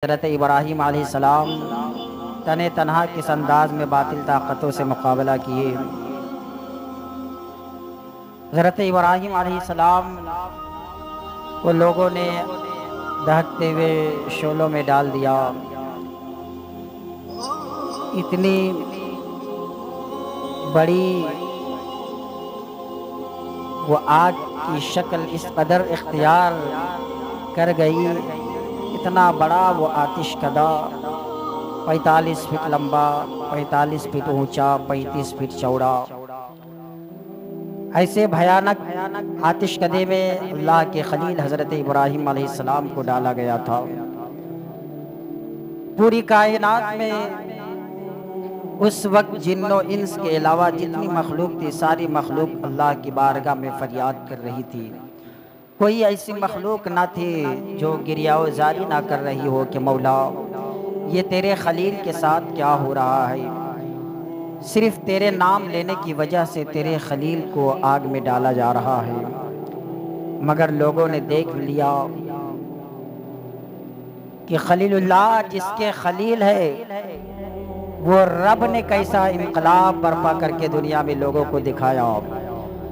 حضرت ابراہیم علیہ السلام تن تنہا کس انداز میں باطل طاقتوں سے مقابلہ کیے۔ حضرت ابراہیم علیہ السلام کو لوگوں نے دہکتے ہوئے شعلوں میں ڈال دیا۔ اتنی بڑی وہ آگ کی شکل اس قدر اختیار کر گئی، اتنا بڑا وہ آتش کدا، 45 فٹ لمبا، 45 فٹ اونچا، 35 فٹ چوڑا۔ ایسے بھیانک آتش کدے میں اللہ کے خلیل حضرت ابراہیم علیہ السلام کو ڈالا گیا تھا۔ پوری کائنات میں اس وقت جن و انس کے علاوہ جتنی مخلوق تھی، ساری مخلوق اللہ کی بارگاہ میں فریاد کر رہی تھی۔ کوئی ایسی مخلوق نہ تھی جو گریہ و زاری نہ کر رہی ہو کہ مولا یہ تیرے خلیل کے ساتھ کیا ہو رہا ہے۔ صرف تیرے نام لینے کی وجہ سے تیرے خلیل کو آگ میں ڈالا جا رہا ہے۔ مگر لوگوں نے دیکھ لیا کہ خلیل اللہ جس کے خلیل ہے، وہ رب نے کیسا انقلاب برپا کر کے دنیا میں لوگوں کو دکھایا،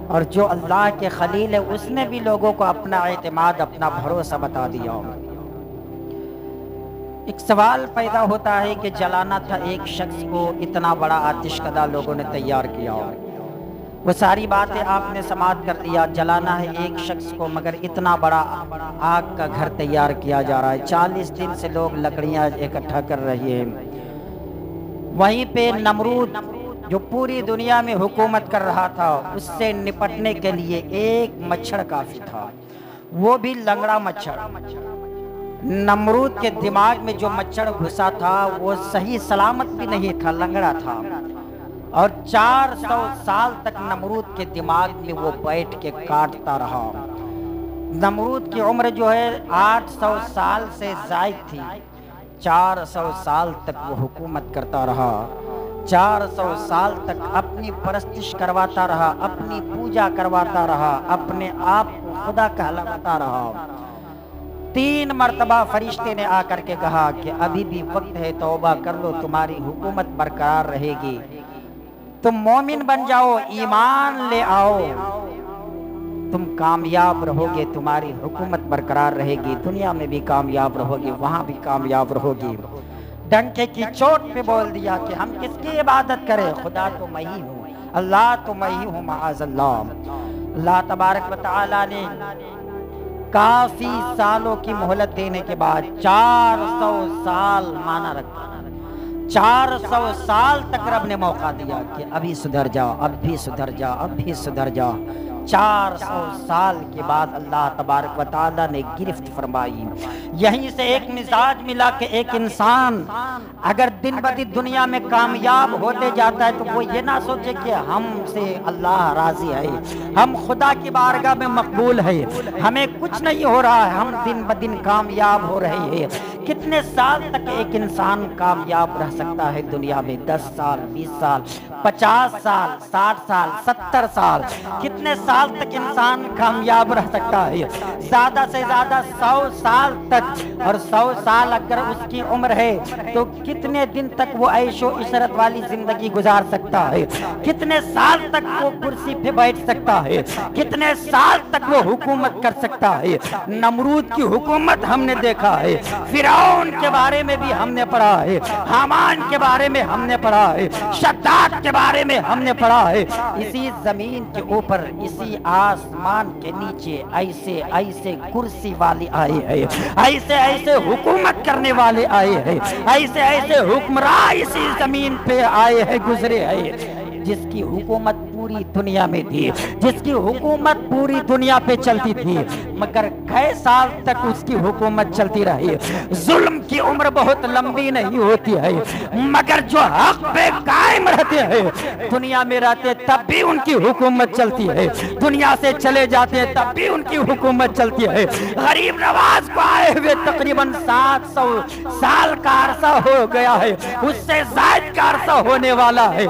اور جو اللہ کے خلیل ہے اس نے بھی لوگوں کو اپنا اعتماد، اپنا بھروسہ بتا دیا۔ ایک سوال پیدا ہوتا ہے کہ جلانا تھا ایک شخص کو، اتنا بڑا آتش کدا لوگوں نے تیار کیا، وہ ساری باتیں آپ نے سماعت کر لیا، جلانا ہے ایک شخص کو مگر اتنا بڑا آگ کا گھر تیار کیا جا رہا ہے، 40 دن سے لوگ لکڑیاں اکٹھا کر رہے ہیں۔ وہیں پہ نمرود جو پوری دنیا میں حکومت کر رہا تھا، اس سے نپٹنے کے لیے ایک مچھر کافی تھا، وہ بھی لنگڑا مچھر۔ نمرود کے دماغ میں جو مچھر گھسا تھا وہ صحیح سلامت بھی نہیں تھا، لنگڑا تھا، اور 400 سال تک نمرود کے دماغ میں وہ بیٹھ کے کاٹتا رہا۔ نمرود کی عمر جو ہے 800 سال سے زائد تھی، 400 سال تک وہ حکومت کرتا رہا، 400 سال تک اپنی پرستش کرواتا رہا، اپنی پوجا کرواتا رہا، اپنے آپ کو خدا کہلاتا رہا۔ 3 مرتبہ فرشتے نے آ کر کے کہا کہ ابھی بھی وقت ہے، توبہ کر لو، تمہاری حکومت برقرار رہے گی، تم مومن بن جاؤ، ایمان لے آؤ، تم کامیاب رہو گے، تمہاری حکومت برقرار رہے گی، دنیا میں بھی کامیاب رہو گی، وہاں بھی کامیاب رہو گی۔ ڈنکے کی چوٹ پہ بول دیا کہ ہم کس کی عبادت کریں، خدا تو میں ہی ہوں، اللہ تو میں ہی ہوں، معاذ اللہ۔ اللہ تبارک و تعالی نے کافی سالوں کی مہلت دینے کے بعد 400 سال مانا رکھا، 400 سال تک رب نے موقع دیا کہ ابھی سدھر جا، اب بھی سدھر جا، اب بھی سدھر جا۔ 400 سال کے بعد اللہ تبارک و تعالی نے گرفت فرمائی۔ یہیں سے ایک مزاج ملا کہ ایک انسان اگر دن بدن دنیا میں کامیاب ہوتے جاتا ہے تو وہ یہ نہ سوچے کہ ہم سے اللہ راضی ہے، ہم خدا کی بارگاہ میں مقبول ہے، ہمیں کچھ نہیں ہو رہا ہے، ہم دن بدن کامیاب ہو رہے ہیں۔ کتنے سال تک ایک انسان کامیاب رہ سکتا ہے دنیا میں؟ 10 سال، 20 سال، 50 سال، 60 سال، 70 سال، کتنے سال تک انسان کامیاب رہ سکتا ہے؟ زیادہ سے زیادہ 100 سال تک، اور 100 سال اگر اس کی عمر ہے تو کتنے دن تک وہ عیش و عشرت والی زندگی گزار سکتا ہے؟ کتنے سال تک وہ کرسی پہ بیٹھ سکتا ہے؟ کتنے سال تک وہ حکومت کر سکتا ہے؟ نمرود کی حکومت ہم نے دیکھا ہے، فرعون کے بارے میں بھی ہم نے پڑھا ہے، حامان کے بارے میں ہم نے پڑھا ہے، شداد کے بارے میں ہم نے پڑھا ہے۔ اسی زمین کے اوپر، اسی آسمان کے نیچے ایسے ایسے کرسی والے آئے ہیں، ایسے ایسے حکومت کرنے والے آئے ہیں، ایسے ایسے حکمراں اسی زمین پہ آئے ہیں، گزرے ہیں، جس کی حکومت پوری دنیا میں تھی، جس کی حکومت پوری دنیا پہ چلتی تھی، مگر کئی سال تک اس کی حکومت چلتی رہی۔ ظلم کی عمر بہت لمبی نہیں ہوتی ہے، مگر جو حق پہ قائم رہتے ہیں، دنیا میں رہتے تب بھی ان کی حکومت چلتی ہے، دنیا سے چلے جاتے ہیں تب بھی ان کی حکومت چلتی ہے۔ غریب نواز کو آئے ہوئے تقریباً 700 سال کا عرصہ ہو گیا ہے، اس سے زائد کا عرصہ ہونے والا ہے۔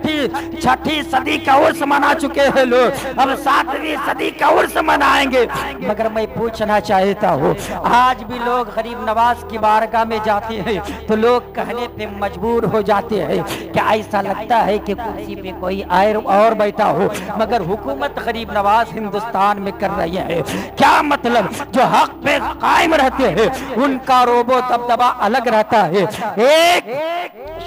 چھٹی صدی सदी का उर्स मना चुके हैं लोग, अब 7वीं सदी का उर्स मनाएंगे। मगर मैं पूछना चाहता हूँ, आज भी लोग गरीब नवाज की बारगाह में जाते हैं तो लोग कहने पे मजबूर हो जाते हैं, क्या ऐसा लगता है कि कुर्सी पे कोई और बैठा हो, मगर हुकूमत गरीब नवाज हिंदुस्तान में कर रही है। क्या मतलब, जो हक पे कायम रहते हैं उनका रोबो दबदबा अलग रहता है। एक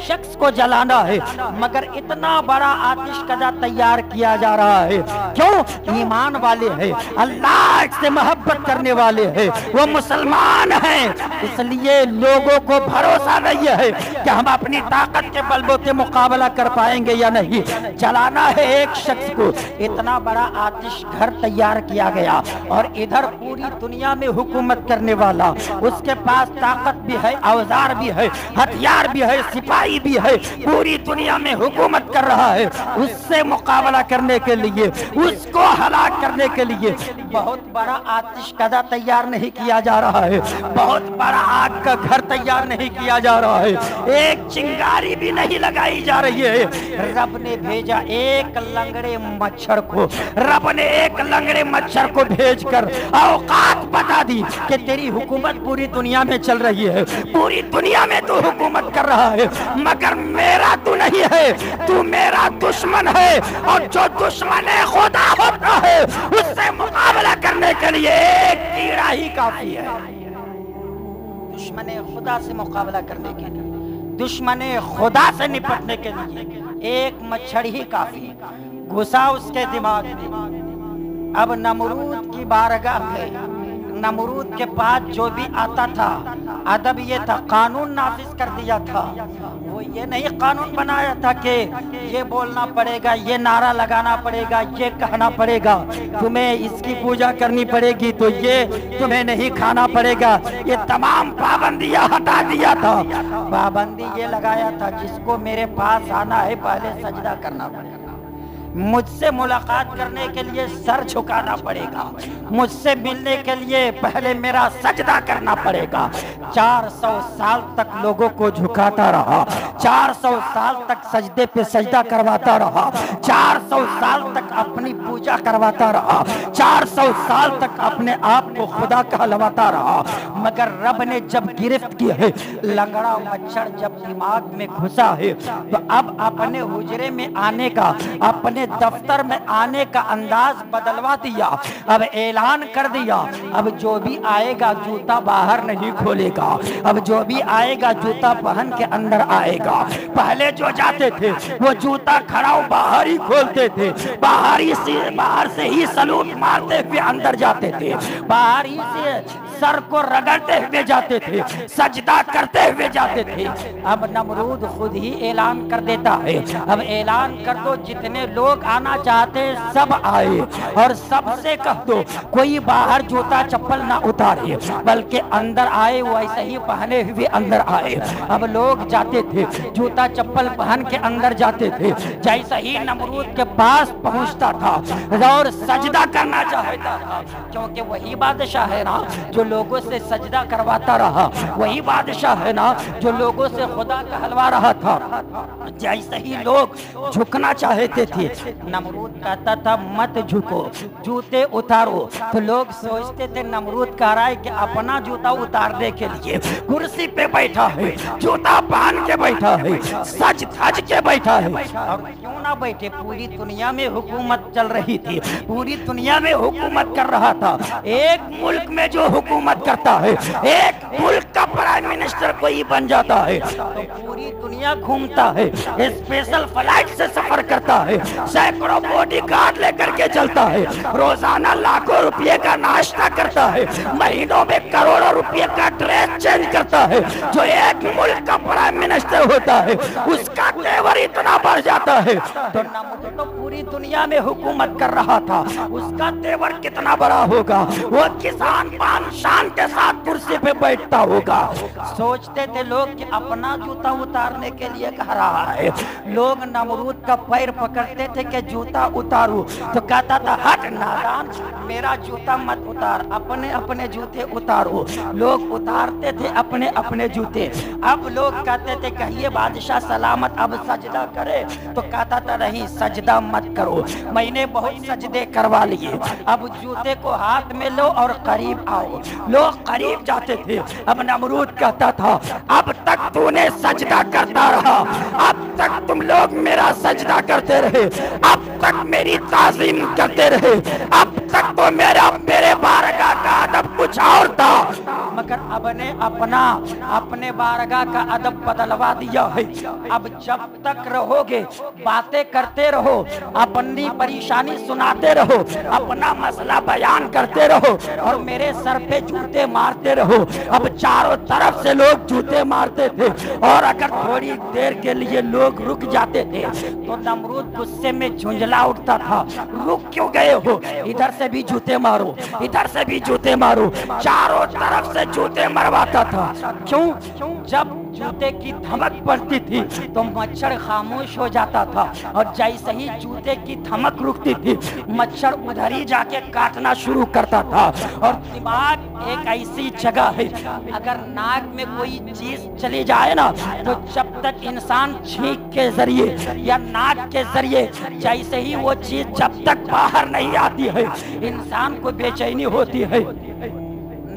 शख्स को जलाना है मगर इतना बड़ा आतिशकदा तैयार किया जा रहा है, क्यों? ईमान वाले हैं, अल्लाह से मोहब्बत करने वाले हैं, वो मुसलमान हैं, इसलिए लोगों को भरोसा नहीं है कि हम अपनी ताकत के बलबूते मुकाबला कर पाएंगे या नहीं। जलाना है एक शख्स को, इतना बड़ा आतिश घर तैयार किया गया और इधर पूरी दुनिया में हुकूमत करने वाला, उसके पास ताकत भी है, औजार भी है, हथियार भी है, सिपाही भी है, पूरी दुनिया में हुकूमत कर रहा है। उससे मुकाबला करने के लिए, उसको हलाक करने के लिए बहुत बड़ा आतिशकदा तैयार नहीं किया जा रहा है, बहुत बड़ा आग का घर तैयार नहीं किया जा रहा है, एक चिंगारी भी नहीं लगाई जा रही है। रब ने भेजा एक लंगड़े मच्छर को, रब ने एक लंगड़े मच्छर को भेजकर औकात बता दी कि तेरी हुकूमत पूरी दुनिया में चल रही है, पूरी दुनिया में तू हुकूमत कर रहा है, मगर मेरा तू नहीं है, तू मेरा दुश्मन है। और जो दुश्मन खुदा होता है उससे मुकाबला करने के लिए एक कीड़ा ही काफी है। दुश्मन खुदा से मुकाबला करने के लिए, दुश्मन खुदा से निपटने के लिए एक मच्छर ही काफी। घुसा उसके दिमाग में। अब नमरूद की बारगाह में, नमरूद के पास जो भी आता था अदब ये था, कानून नाफिज कर दिया था। वो ये नहीं कानून बनाया था कि ये बोलना पड़ेगा, ये नारा लगाना पड़ेगा, ये कहना पड़ेगा, तुम्हें इसकी पूजा करनी पड़ेगी तो ये तुम्हें नहीं खाना पड़ेगा। ये तमाम पाबंदियां हटा दिया था। पाबंदी ये लगाया था, जिसको मेरे पास आना है पहले सजदा करना पड़ेगा, मुझसे मुलाकात करने के लिए सर झुकाना पड़ेगा, मुझसे मिलने के लिए पहले मेरा सजदा करना पड़ेगा। 400 साल तक लोगों को झुकाता रहा, 400 साल तक सजदे पे सजदा करवाता रहा, 400 साल तक अपनी पूजा करवाता रहा, 400 साल तक अपने आप को खुदा कहलवाता रहा। मगर रब ने जब गिरफ्त की है, लंगड़ा मच्छर जब दिमाग में घुसा है, तो अब अपने हुजरे में आने का, अपने दफ्तर में आने का अंदाज बदलवा दिया। अब ऐलान कर दिया, अब जो भी आएगा जूता बाहर नहीं खोलेगा, अब जो भी आएगा जूता पहन के अंदर आएगा। पहले जो जाते थे वो जूता खड़ा बाहर ही खोलते थे, बाहर से ही सलूट मारते हुए अंदर जाते थे, बाहर ही से सर को रगड़ते हुए जाते थे, सजदा करते हुए जाते थे। अब नमरूद खुद ही ऐलान कर देता है, अब ऐलान कर दो जितने लोग आना चाहते हैं सब आए, और सबसे कह दो कोई बाहर जूता चप्पल ना उतारे बल्कि अंदर आए, वैसे ही पहने हुए अंदर आए। अब लोग जाते थे जूता चप्पल पहन के अंदर जाते थे, जैसे ही नमरूद के पास पहुंचता था और सजदा करना चाहता था, क्योंकि वही बादशाह है ना जो लोगों से सजदा करवाता रहा, वही बादशाह है ना जो लोगों से खुदा कहलवा रहा था। जैसे ही लोग झुकना चाहते थे, नमरूद कहता था मत झुको, जूते उतारो। तो लोग सोचते थे नमरूद कह रहा है कि अपना जूता उतारने के लिए कुर्सी पे बैठा है, जूता पहन के बैठा है, सज धज के बैठा है। और क्यों ना बैठे, पूरी दुनिया में हुकूमत चल रही थी, पूरी दुनिया में हुकूमत कर रहा था। एक मुल्क में जो हुकूमत करता है, एक मुल्क का प्राइम मिनिस्टर कोई बन जाता है तो पूरी दुनिया घूमता है, स्पेशल फ्लाइट से सफर करता है, सैकड़ों बॉडीगार्ड लेकर के चलता है, रोजाना लाखों रुपए का नाश्ता करता है, महीनों में करोड़ों रुपए का ड्रेस चेंज करता है। जो एक मुल्क का प्राइम मिनिस्टर होता है उसका तेवर इतना बढ़ जाता है। तो नमरूद तो पूरी दुनिया में हुकूमत कर रहा था, उसका तेवर कितना बड़ा होगा, वो किसान पान शान के साथ कुर्सी पे बैठता होगा। सोचते थे लोग कि अपना जूता उतारने के लिए कह रहा है। लोग नमरूद का पैर पकड़ते थे कि जूता उतारू, तो कहता था हट नादान, मेरा जूता मत उतार, अपने अपने जूते उतारो। लोग उतारते थे अपने अपने अपने जूते। अब लोग कहते थे कहिए बादशाह सलामत अब सजदा करे, तो कहता था नहीं सजदा मत करो, मैंने बहुत सजदे करवा लिए, अब जूते को हाथ में लो और करीब आओ। लोग करीब जाते थे। अब नमरूद कहता था अब तक तूने सजदा करता रहा, अब तक तुम लोग मेरा सजदा करते रहे, अब तक मेरी ताज़ीम करते रहे, अब तक तो मेरे बारगाह का अदब कुछ और था, मगर अब ने अपने बारगाह का अदब बदलवा दिया है। अब जब तक रहोगे बातें करते रहो, अपनी परेशानी सुनाते रहो, अपना मसला बयान करते रहो और मेरे सर पे जूते मारते रहो। अब चारों तरफ से लोग जूते मारते थे और अगर थोड़ी देर के लिए लोग रुक जाते थे तो नमरूद गुस्से में झुंझला उठता था, रुक क्यों गए हो, इधर से भी जूते मारो, इधर से भी जूते मारो, चारों तरफ से जूते मरवाता था। क्यों? जब जूते की धमक पड़ती थी तो मच्छर खामोश हो जाता था और जैसे ही जूते की धमक रुकती थी मच्छर उधर ही जाके काटना शुरू करता था। और दिमाग एक ऐसी जगह है, अगर नाक में कोई चीज चली जाए ना तो जब तक इंसान छींक के जरिए या नाक के जरिए जैसे ही वो चीज जब तक बाहर नहीं आती है इंसान को बेचैनी होती है।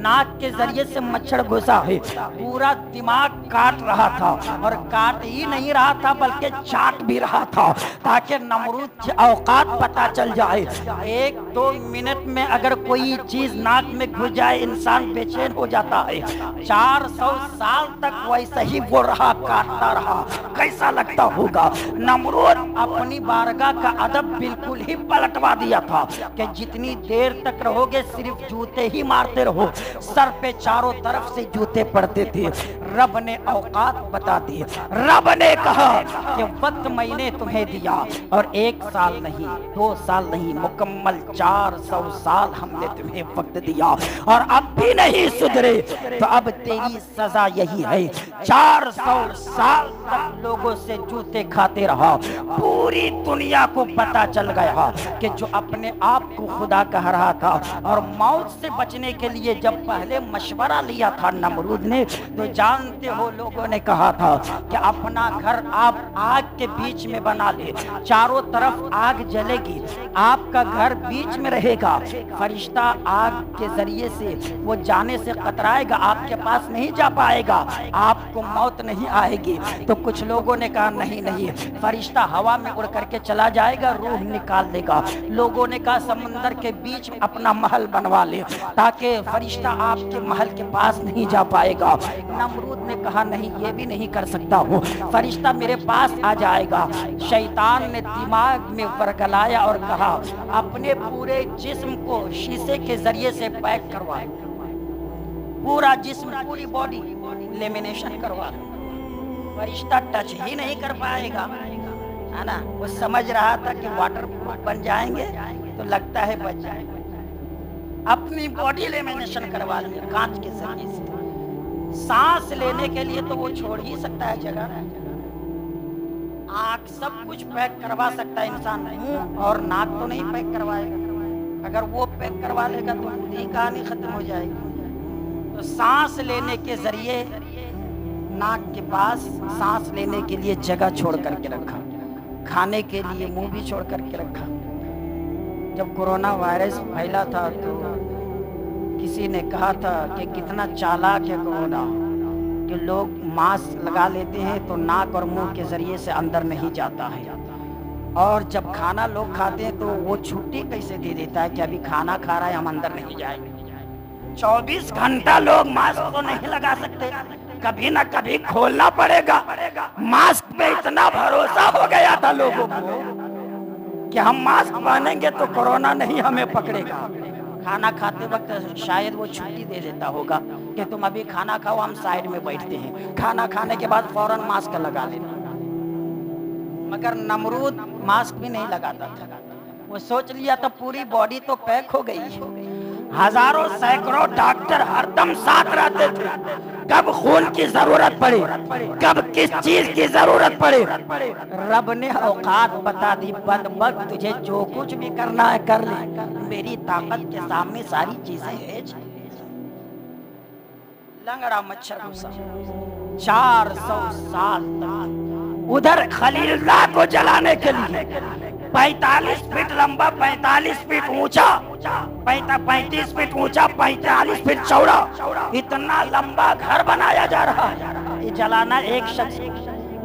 नाक के जरिए से मच्छर घुसा है, पूरा दिमाग काट रहा था और काट ही नहीं रहा था बल्कि चाट भी रहा था ताकि नमरूद की औकात पता चल जाए। 1-2 मिनट में अगर कोई चीज नाक में घुस जाए इंसान बेचैन हो जाता है। 400 साल तक वैसे ही वो रहा, काटता रहा। कैसा लगता होगा? नमरूद अपनी बारगाह का अदब बिल्कुल ही पलटवा दिया था कि जितनी देर तक रहोगे सिर्फ जूते ही मारते रहो। सर पे चारों तरफ से जूते पड़ते थे। रब ने औकात बता दी। रब ने कहा कि वक्त मैंने तुम्हें दिया और 1 साल नहीं 2 साल नहीं मुकम्मल 400 साल हमने तुम्हें वक्त दिया और अब भी नहीं सुधरे तो अब तेरी सजा यही है। 400 साल तक लोगों से जूते खाते रहा। पूरी दुनिया को पता चल गया कि जो अपने आप को खुदा कह रहा था और मौत से बचने के लिए जब पहले मशवरा लिया था नमरूद ने तो जानते हो लोगों ने कहा था कि अपना घर आप आग के बीच में बना ले, चारों तरफ आग जलेगी, आपका घर बीच में रहेगा, फरिश्ता आग के जरिए से वो जाने से कतराएगा, आपके पास नहीं जा पाएगा, आपको मौत नहीं आएगी। तो कुछ लोगों ने कहा नहीं नहीं, फरिश्ता हवा में उड़ करके चला जाएगा, रूह निकाल देगा। लोगों ने कहा समंदर के बीच में अपना महल बनवा ले ताकि फरिश्ता आपके महल के पास नहीं जा पाएगा। नमरूद ने कहा नहीं, ये भी नहीं कर सकता हूँ, फरिश्ता मेरे पास आ जाएगा। शैतान ने दिमाग में वरगलाया और कहा अपने पूरे जिस्म को शीशे के जरिए से पैक करवा, पूरा जिस्म पूरी बॉडी लेमिनेशन करवा, फरिश्ता टच ही नहीं कर पाएगा, है ना। वो समझ रहा था कि वाटर प्रूफ बन जाएंगे तो लगता है बच जाएंगे। अपनी बॉडी लेमिनेशन करवा लिया कांच के जरिए से। सांस लेने के लिए तो वो छोड़ ही सकता है जगह, आँख सब कुछ पैक करवा सकता है इंसान, मुंह और नाक तो नहीं पैक करवाएगा। अगर वो पैक करवा लेगा तो पूरी कहानी खत्म हो जाएगी। तो सांस लेने के जरिए नाक के पास सांस लेने के लिए जगह छोड़ करके रखा, खाने के लिए मुंह भी छोड़ करके रखा। जब कोरोना वायरस फैला था तो किसी ने कहा था कि कितना चालाक है कोरोना, कि लोग मास्क लगा लेते हैं तो नाक और मुंह के जरिए से अंदर नहीं जाता है, और जब खाना लोग खाते हैं तो वो छुट्टी कैसे दे देता है कि अभी खाना खा रहा है हम अंदर नहीं जाएंगे। 24 घंटा लोग मास्क तो नहीं लगा सकते, कभी ना कभी खोलना पड़ेगा। मास्क पे इतना भरोसा हो गया था लोगों को कि हम मास्क पहनेंगे तो कोरोना नहीं हमें पकड़ेगा। खाना खाते वक्त शायद वो छुट्टी दे देता होगा कि तुम अभी खाना खाओ, हम साइड में बैठते हैं, खाना खाने के बाद फौरन मास्क लगा लेना। मगर नमरूद मास्क भी नहीं लगाता था, वो सोच लिया था पूरी बॉडी तो पैक हो गई। हजारों सैकड़ों डॉक्टर हरदम साथ रहते थे, कब खून की जरूरत पड़े, कब किस चीज की जरूरत पड़े। रब ने औकात बता दी, बदबख्त तुझे जो कुछ भी करना है कर ले, मेरी ताकत के सामने सारी चीजें हैं। लंगड़ा मच्छर घुसा 400 साल तक। उधर खलीलुल्लाह को जलाने के लिए 45 फीट लंबा, 45 फीट ऊंचा, 35 फीट ऊंचा, 45 फीट चौड़ा, इतना लंबा घर बनाया जा रहा है। ये जलाना एक शख्स,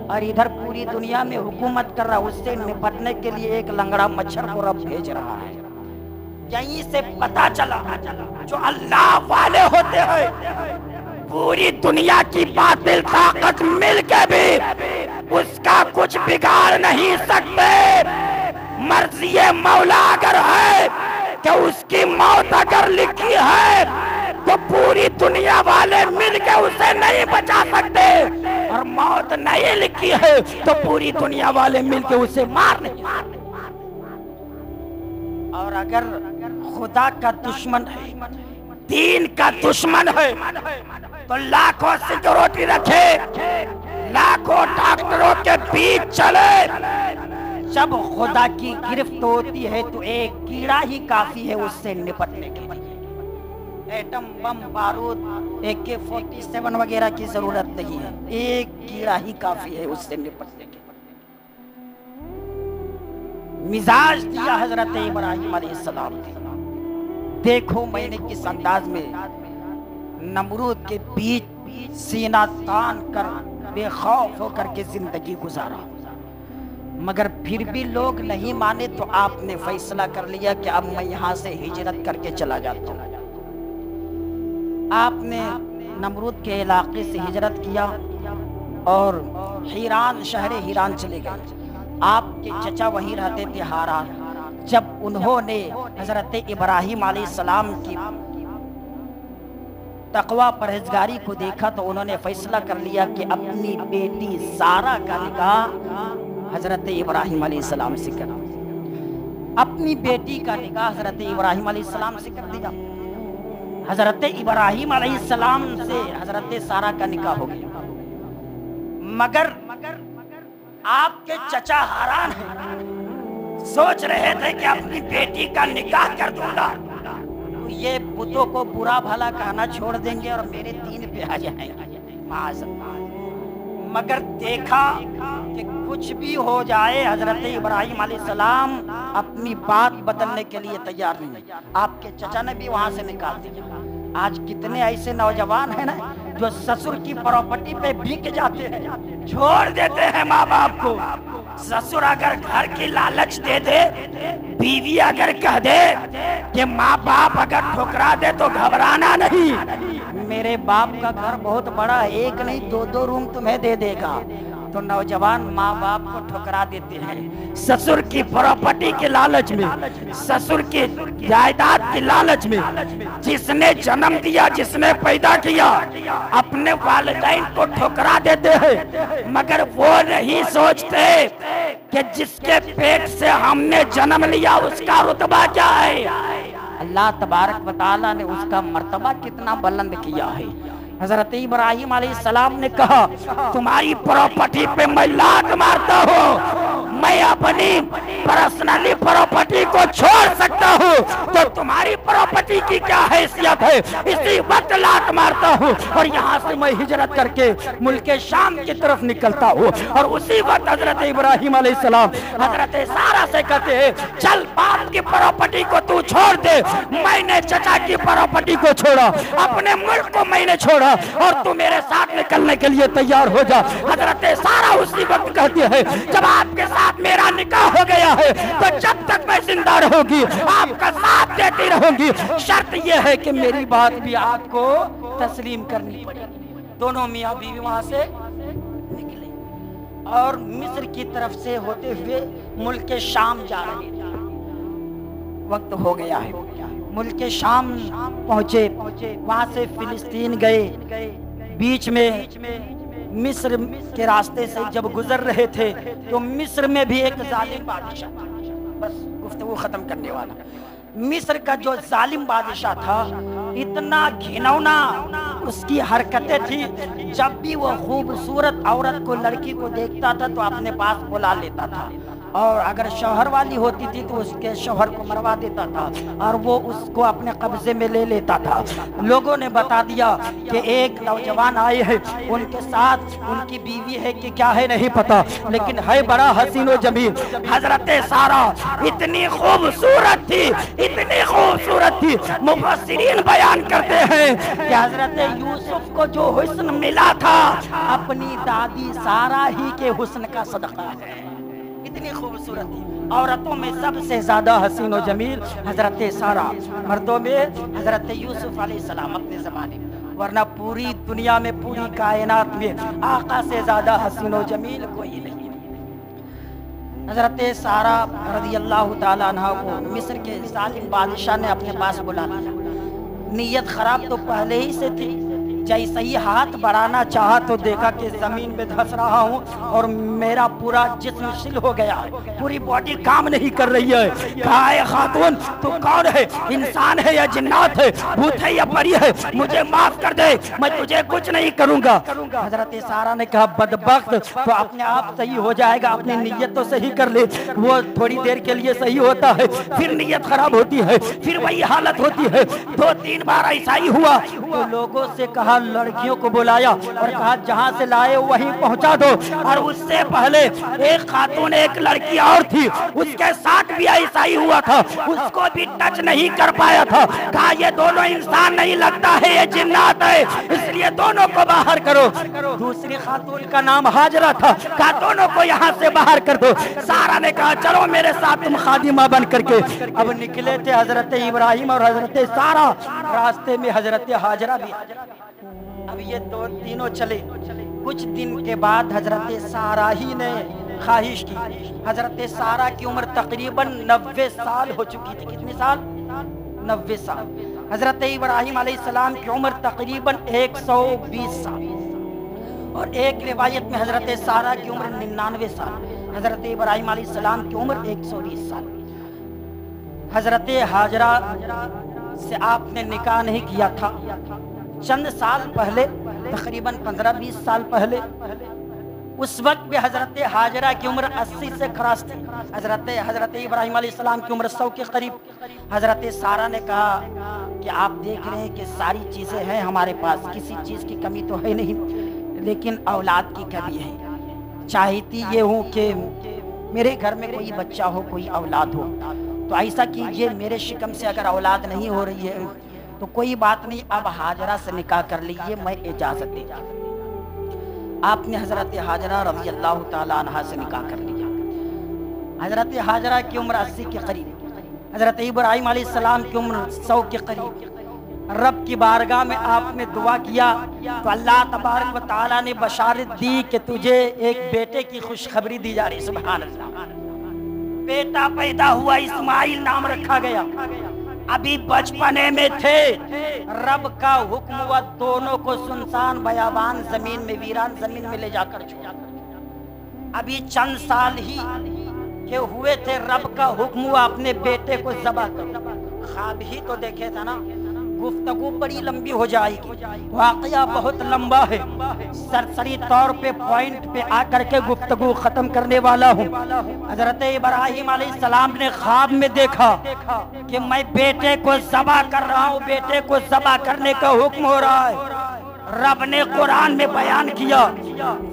और इधर पूरी दुनिया में हुकूमत कर रहा, उससे निपटने के लिए एक लंगड़ा मच्छर को रब भेज रहा है। यहीं से पता चला जो अल्लाह वाले होते हैं पूरी दुनिया की बातिल ताकत मिल के भी उसका कुछ बिगाड़ नहीं सकते। मर्जी मौला अगर है कि उसकी मौत अगर लिखी है तो पूरी दुनिया वाले मिलके उसे नहीं बचा सकते, और मौत नहीं लिखी है तो पूरी दुनिया वाले मिलके उसे मार नहीं। और अगर खुदा का दुश्मन है, दीन का दुश्मन है, तो लाखों सिक्योरिटी रखे, लाखों डॉक्टरों के बीच चले। जब खुदा की गिरफ्त होती है तो एक कीड़ा ही काफी है उससे निपटने के लिए। एटम बम, बारूद, AK-47 वगैरह की जरूरत नहीं है, एक कीड़ा ही काफी है उससे निपटने के लिए। मिजाज दिया हजरत इब्राहिम अलैहिस्सलाम ने। देखो मैंने किस अंदाज में नमरूद के बीच सीना तान कर बेखौफ होकर के जिंदगी गुजारा, मगर फिर भी लोग नहीं माने तो आपने फैसला कर लिया कि अब मैं यहाँ से हिजरत करके चला जाता हूँ। आपने नमरूद के इलाके से हिजरत किया और हीरान, शहर हीरान चले गए। आपके चचा वहीं रहते थे, हारान। जब उन्होंने हजरत इब्राहिम अलैहिस्सलाम की तकवा परहेजगारी को देखा तो उन्होंने फैसला कर लिया कि अपनी बेटी सारा का निकाह हजरत इब्राहिम अलैहिस्सलाम से करा। अपनी बेटी का निकाह हजरत इब्राहिम अलैहिस्सलाम से कर दिया। हजरत इब्राहिम अलैहिस्सलाम से हजरत सारा का निकाह हो गया। मगर आपके चचा हारान है, सोच रहे थे कि अपनी बेटी का निकाह कर दूंगा तो ये बुतों को बुरा भला कहना छोड़ देंगे और मेरे दीन पे आ जाएंगे, मगर देखा कि कुछ भी हो जाए हजरत इब्राहिम अलैहिस्सलाम अपनी बात बदलने के लिए तैयार नहीं। आपके चचा ने भी वहां से निकाल दिया। आज कितने ऐसे नौजवान हैं ना जो ससुर की प्रॉपर्टी पे बिक जाते हैं, छोड़ देते हैं माँ बाप को। ससुर अगर घर की लालच दे दे, बीवी अगर कह दे कि माँ बाप अगर ठुकरा दे तो घबराना नहीं, मेरे बाप का घर बहुत बड़ा है, एक नहीं दो रूम तुम्हें दे देगा, तो नौजवान माँ बाप को ठुकरा देते हैं ससुर की प्रॉपर्टी के लालच में, ससुर की जायदाद की लालच में। जिसने जन्म दिया, जिसने पैदा किया, अपने वालिदैन को ठुकरा देते हैं, मगर वो नहीं सोचते कि जिसके पेट से हमने जन्म लिया उसका रुतबा क्या है। अल्लाह तबारक व तआला ने उसका मर्तबा कितना बुलंद किया है। हजरत इब्राहिम अलैहिस्सलाम ने कहा तुम्हारी प्रॉपर्टी पे मैं लात मारता हूँ, मैं अपनी पर्सनली प्रॉपर्टी को छोड़ सकता हूँ, तो तुम्हारी प्रॉपर्टी की क्या हैसियत है। इसी वक्त लात मारता हूँ और यहाँ से मैं हिजरत करके मुल्क शाम की तरफ निकलता हूँ। और उसी वक्त हजरत इब्राहिम अलैहिस्सलाम हजरत सारा से कहते हैं चल बाप की प्रॉपर्टी को तू छोड़ दे, मैंने चचा की प्रॉपर्टी को छोड़ा, अपने मुल्क को मैंने छोड़ा और तू मेरे साथ निकलने के लिए तैयार हो जा। हजरत सारा उसी वक्त कहती है जब आपके साथ मेरा निकाह हो गया है तो जब तक मैं जिंदा रहूंगी आपका साथ देती रहूंगी, शर्त यह है कि मेरी बात भी आपको तस्लीम करनी पड़ेगी। दोनों मियाँ बीवी वहां से निकले और मिस्र की तरफ से होते हुए मुल्क शाम जा रहे थे। वक्त हो गया है, मुल्क शाम पहुंचे, वहां से फिलिस्तीन गए, बीच में मिस्र के रास्ते से जब गुजर रहे थे तो मिस्र में भी एक जालिम बादशाह था। बस गुफ्तगू खत्म करने वाला, मिस्र का जो जालिम बादशाह था इतना घिनौना उसकी हरकतें थी। जब भी वो खूबसूरत औरत को, लड़की को देखता था तो अपने पास बुला लेता था اور اگر شوہر والی ہوتی تھی تو اس کے شوہر کو مروا دیتا تھا اور وہ اس کو اپنے قبضے میں لے لیتا تھا۔ لوگوں نے بتا دیا کہ ایک نوجوان آئے ہیں، ان کے ساتھ ان کی بیوی ہے کہ کیا ہے نہیں پتا، لیکن ہے بڑا حسین و جمیل۔ حضرت سارہ اتنی خوبصورت تھی، اتنی خوبصورت تھی، مفسرین بیان کرتے ہیں کہ حضرت یوسف کو جو حسن ملا تھا اپنی دادی سارہ ہی کے حسن کا صدقہ ہے، اتنی خوبصورت تھی۔ عورتوں میں سب سے زیادہ حسین و جمیل حضرت سارہ، مردوں میں حضرت یوسف علیہ السلام اپنے زمانے میں، ورنہ پوری دنیا میں پوری کائنات میں آقا سے زیادہ حسین و جمیل کوئی نہیں۔ حضرت سارہ رضی اللہ تعالیٰ عنہ کو مصر کے ظالم بادشاہ نے اپنے پاس بلا لیا۔ نیت خراب تو پہلے ہی سے تھی، جیسے ہی ہاتھ بڑھانا چاہا تو دیکھا کہ زمین میں دھس رہا ہوں اور میرا پورا جسم شل ہو گیا ہے، پوری باڈی کام نہیں کر رہی ہے۔ کہا اے خاتون تو کون ہے، انسان ہے یا جنات ہے، بھوت ہے یا پری ہے، مجھے معاف کر دے، میں تجھے کچھ نہیں کروں گا۔ حضرت سارہ نے کہا بدبخت، تو اپنے آپ صحیح ہو جائے گا، اپنی نیت تو صحیح کر لے۔ وہ تھوڑی دیر کے لیے صحیح ہوتا ہے، پھر نیت خراب ہوتی ہے، پھر وہی حالت ہوتی ہے۔ 2-3 بار ایسا ہی ہوا تو لوگوں سے کہا، لڑکیوں کو بلایا اور کہا جہاں سے لائے وہیں پہنچا دو۔ اور اس سے پہلے ایک خاتون، ایک لڑکی اور تھی، اس کے ساتھ بھی ایسا ہی ہوا تھا، اس کو بھی ٹچ نہیں کر پایا تھا۔ کہا یہ دونوں انسان نہیں لگتا ہے، یہ جنات ہے، اس لیے دونوں کو باہر کرو۔ دوسری خاتون کا نام ہاجرہ تھا، کہا دونوں کو یہاں سے باہر کر دو۔ سارہ نے کہا چلو میرے ساتھ تم خادمہ بن کر کے۔ اب نکلے تھے حضرت ابراہیم اور حضرت سارہ، راستے میں حضرت ہاجرہ بھی۔ اب یہ تینوں چلے، کچھ دن کے بعد حضرت سارہ ہی نے خواہش کی۔ حضرت سارہ کی عمر تقریباً 90 سال ہو چکی تھی۔ کتنی سال؟ 90 سال۔ حضرت ابراہیم علیہ السلام کی عمر تقریباً 120 سال، اور ایک روایت میں حضرت سارہ کی عمر 99 سال، حضرت ابراہیم علیہ السلام کی عمر 120 سال۔ حضرت ہاجرہ سے آپ نے نکاح نہیں کیا تھا، چند سال پہلے، تقریباً 15-20 سال پہلے، اس وقت بھی حضرت ہاجرہ کی عمر 80 سے کراس تھی، حضرت ابراہیم علیہ السلام کی عمر 100 کے قریب۔ حضرت سارہ نے کہا کہ آپ دیکھ رہے ہیں کہ ساری چیزیں ہیں ہمارے پاس، کسی چیز کی کمی تو ہے نہیں، لیکن اولاد کی کمی ہے۔ چاہتی یہ ہوں کہ میرے گھر میں کوئی بچہ ہو، کوئی اولاد ہو، تو ایسا کیجئے، میرے شکم سے اگر اولاد نہیں ہو رہی ہے تو کوئی بات نہیں، اب ہاجرہ سے نکاح کر لیجئے، میں اجازت دے گا۔ آپ نے حضرت ہاجرہ رضی اللہ تعالیٰ عنہ سے نکاح کر لیا۔ حضرت ہاجرہ کی عمر 80 کے قریب، حضرت ابراہیم علیہ السلام کی عمر 100 کے قریب۔ رب کی بارگاہ میں آپ نے دعا کیا تو اللہ تبارک و تعالیٰ نے بشارت دی کہ تجھے ایک بیٹے کی خوشخبری دی جا رہی۔ سبحان اللہ، بیٹا پیدا ہوا، اسماعیل نام رکھا گیا۔ ابھی بچپنے میں تھے، رب کا حکم ہوا دونوں کو سنسان بیابان زمین میں، ویران زمین میں لے جا کر چھوڑا۔ ابھی چند سال ہی کے ہوئے تھے، رب کا حکم ہوا اپنے بیٹے کو ذبح کرو۔ خواب ہی تو دیکھے تھا نا، گفتگو بڑی لمبی ہو جائے گی، واقعہ بہت لمبا ہے، سرسری طور پہ پوائنٹ پہ آ کر کے گفتگو ختم کرنے والا ہوں۔ حضرت ابراہیم علیہ السلام نے خواب میں دیکھا کہ میں بیٹے کو ذبح کر رہا ہوں، بیٹے کو ذبح کرنے کا حکم ہو رہا ہے۔ رب نے قرآن میں بیان کیا،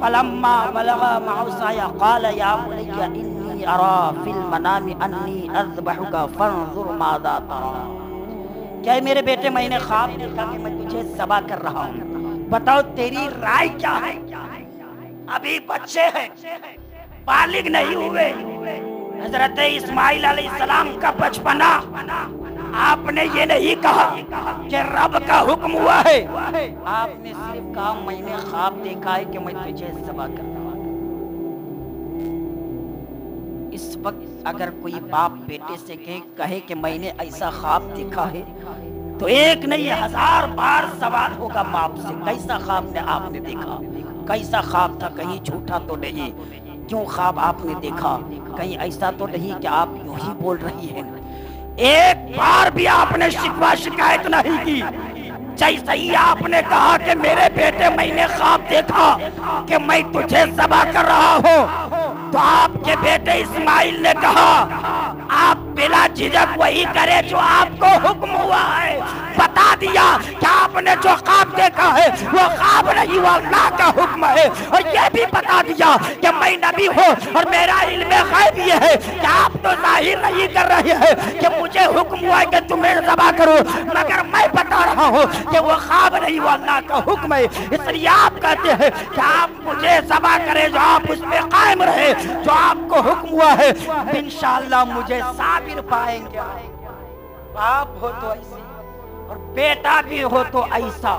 فلما بلغ معه السعي قال يا بني اني ارى في المنام اني اذبحك فانظر ماذا ترى۔ کیا میرے بیٹے، میں نے خواب دیکھا کہ میں تجھے ذبح کر رہا ہوں، بتاؤ تیری رائے کیا ہے؟ ابھی بچے ہیں، بالغ نہیں ہوئے۔ حضرت اسماعیل علیہ السلام کا بچپنا، آپ نے یہ نہیں کہا کہ رب کا حکم ہوا ہے، آپ نے صرف کہا میں نے خواب دیکھا ہے کہ میں تجھے ذبح کر رہا ہوں۔ اس وقت اگر کوئی باپ بیٹے سے کہے کہ میں نے ایسا خواب دیکھا ہے تو ایک نہیں 1000 بار سوال ہوگا باپ سے، کیسا خواب نے آپ نے دیکھا، کیسا خواب تھا، کہیں جھوٹا تو نہیں، کیوں خواب آپ نے دیکھا، کہیں ایسا تو نہیں کہ آپ یوں ہی بول رہی ہیں۔ ایک بار بھی آپ نے شکوہ شکایت نہیں کی، جیسے ہی آپ نے کہا کہ میرے بیٹے میں نے خواب دیکھا کہ میں تجھے ذبح کر رہا ہوں، تو آپ کے بیٹے اسماعیل نے کہا آپ بلا جھجک وہی کرے جو آپ کو حکم ہوا ہے. بتا دیا کہ آپ نے جو خواب دیکھا ہے وہ خواب نہیں، وہ اللہ کا حکم ہے. اور یہ بھی بتا دیا کہ میں نبی ہوں اور میرا علم غیب یہ ہے کہ آپ تو ظاہر نہیں کر رہے ہیں کہ مجھے حکم ہوا ہے کہ تمہیں ذبح کرو، مگر میں بتا رہا ہوں کہ وہ خواب نہیں، وہ اللہ کا حکم ہے. اس لیے آپ کہتے ہیں کہ آپ مجھے ذبح کرے، جو آپ اس پہ قائم رہے جو آپ کو حکم ہوا ہے. انشاءاللہ مجھے صابر پائیں گے. باپ ہو تو ایسے اور بیٹا بھی ہو تو ایسا.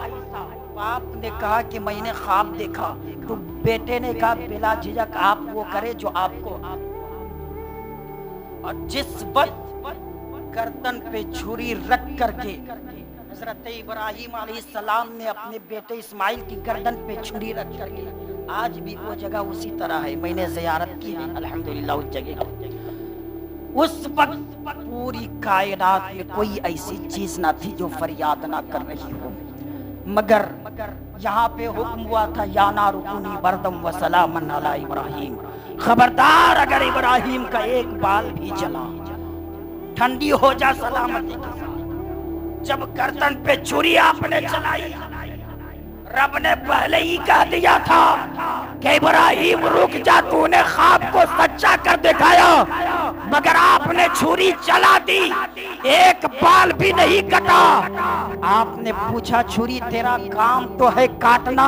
باپ نے کہا کہ میں نے خواب دیکھا، تو بیٹے نے کہا بلا جھجک آپ وہ کرے جو آپ کو. اور جس وقت گردن پہ چھری رکھ کر کے حضرت ابراہیم علیہ السلام نے اپنے بیٹے اسماعیل کی گردن پہ چھری رکھ کر کے، آج بھی وہ جگہ اسی طرح ہے. میں نے زیارت کی ہے الحمدللہ اس جگہ. اس وقت پوری کائنات میں کوئی ایسی چیز نہ تھی جو فریاد نہ کر رہی ہو، مگر یہاں پہ حکم ہوا تھا یا نار کونی بردم و سلاما علی ابراہیم. خبردار اگر ابراہیم کا ایک بال بھی جلا ٹھنڈی ہو جا سلامتی کے ساتھ. جب گردن پہ چھری آپ نے چلائی، رب نے پہلے ہی کہہ دیا تھا کہ ابراہیم رک جا، تو نے خواب کو سچا کر دکھایا، مگر آپ نے چھری چلا دی، ایک بال بھی نہیں کٹا. آپ نے پوچھا چھری تیرا کام تو ہے کاٹنا،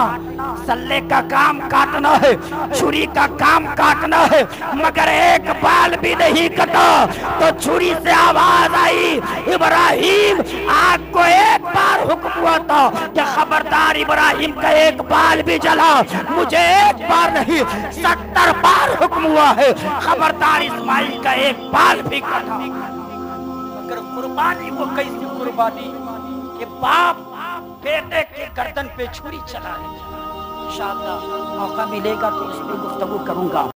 سلے کا کام کاٹنا ہے، چھری کا کام کاٹنا ہے، مگر ایک بال بھی نہیں کٹا. تو چھری سے آواز آئی ابراہیم. آگ کو ایک بار حکم ہوا تھا کہ خبردار ابراہیم کا ایک بال بھی جلا، مجھے ایک بار نہیں 70 بار حکم ہوا ہے خبردار اسماعیل کا ایک بال بھی کٹا. مگر قربانی وہ کیسی قربانی کہ باپ بیٹے کے گردن پہ چھری چلا ہے. انشاءاللہ موقع ملے گا تو اس پہ گفتگو کروں گا.